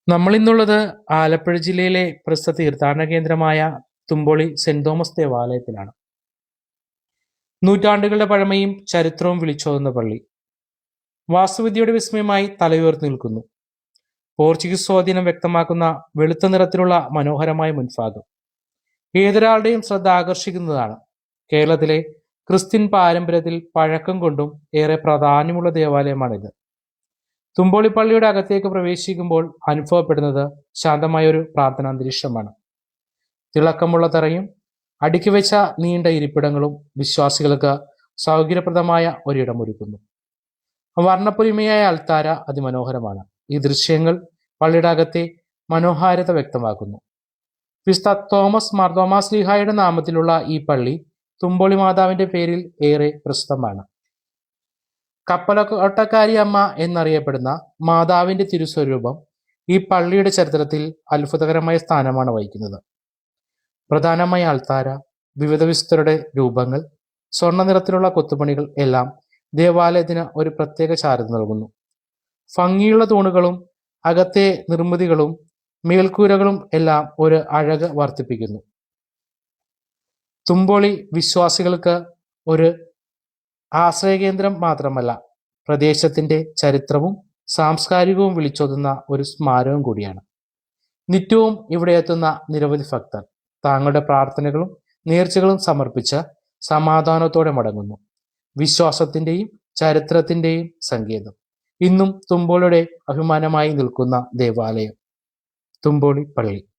നമ്മൾ ഇന്നുള്ളത് ആലപ്പുഴ ജില്ലയിലെ പ്രസിദ്ധ തീർത്ഥാടന കേന്ദ്രമായ തുമ്പോളി സെന്റ് തോമസ് ദേവാലയത്തിലാണ്. നൂറ്റാണ്ടുകളുടെ പഴമയും ചരിത്രവും വിളിച്ചോതുന്ന പള്ളി വാസ്തുവിദ്യയുടെ വിസ്മയമായി തലയുയർത്തി നിൽക്കുന്നു. പോർച്ചുഗീസ് സ്വാധീനം വ്യക്തമാക്കുന്ന വെളുത്ത നിറത്തിലുള്ള മനോഹരമായ മുൻഭാഗം ഏതൊരാളുടെയും ശ്രദ്ധ ആകർഷിക്കുന്നതാണ്. കേരളത്തിലെ ക്രിസ്ത്യൻ പാരമ്പര്യത്തിൽ പഴക്കം കൊണ്ടും ഏറെ പ്രാധാന്യമുള്ള ദേവാലയമാണിത്. തുമ്പോളി പള്ളിയുടെ അകത്തേക്ക് പ്രവേശിക്കുമ്പോൾ അനുഭവപ്പെടുന്നത് ശാന്തമായ ഒരു പ്രാർത്ഥനാന്തരീക്ഷമാണ്. തിളക്കമുള്ള തറയും അടുക്കി വെച്ച നീണ്ട ഇരിപ്പിടങ്ങളും വിശ്വാസികൾക്ക് സൗകര്യപ്രദമായ ഒരിടമൊരുക്കുന്നു. വർണ്ണപ്പൊലിമയായ അൾത്താര അതിമനോഹരമാണ്. ഈ ദൃശ്യങ്ങൾ പള്ളിയുടെ അകത്തെ മനോഹാരിത വ്യക്തമാക്കുന്നു. വിശുദ്ധ തോമസ് മാർത്തോമാ ശ്ലീഹായുടെ നാമത്തിലുള്ള ഈ പള്ളി തുമ്പോളി മാതാവിന്റെ പേരിൽ ഏറെ പ്രസിദ്ധമാണ്. കപ്പലക്കോട്ടക്കാരി അമ്മ എന്നറിയപ്പെടുന്ന മാതാവിന്റെ തിരുസ്വരൂപം ഈ പള്ളിയുടെ ചരിത്രത്തിൽ അത്ഭുതകരമായ സ്ഥാനമാണ് വഹിക്കുന്നത്. പ്രധാനമായ അൾത്താര, വിവിധ വിശുദ്ധരുടെ രൂപങ്ങൾ, സ്വർണ്ണ നിറത്തിലുള്ള കൊത്തുപണികൾ എല്ലാം ദേവാലയത്തിന് ഒരു പ്രത്യേക ചാരുത നൽകുന്നു. ഭംഗിയുള്ള തൂണുകളും അകത്തെ നിർമ്മിതികളും മേൽക്കൂരകളും എല്ലാം ഒരു അഴക് വർദ്ധിപ്പിക്കുന്നു. തുമ്പോളി വിശ്വാസികൾക്ക് ഒരു ആശ്രയകേന്ദ്രം മാത്രമല്ല, പ്രദേശത്തിന്റെ ചരിത്രവും സാംസ്കാരികവും വിളിച്ചോതുന്ന ഒരു സ്മാരകം കൂടിയാണ്. നിത്യവും ഇവിടെ എത്തുന്ന നിരവധി ഭക്തർ തങ്ങളുടെ പ്രാർത്ഥനകളും നേർച്ചകളും സമർപ്പിച്ച് സമാധാനത്തോടെ മടങ്ങുന്നു. വിശ്വാസത്തിന്റെയും ചരിത്രത്തിന്റെയും സങ്കേതം. ഇന്നും തുമ്പോളിയുടെ അഭിമാനമായി നിൽക്കുന്ന ദേവാലയം തുമ്പോളി പള്ളി.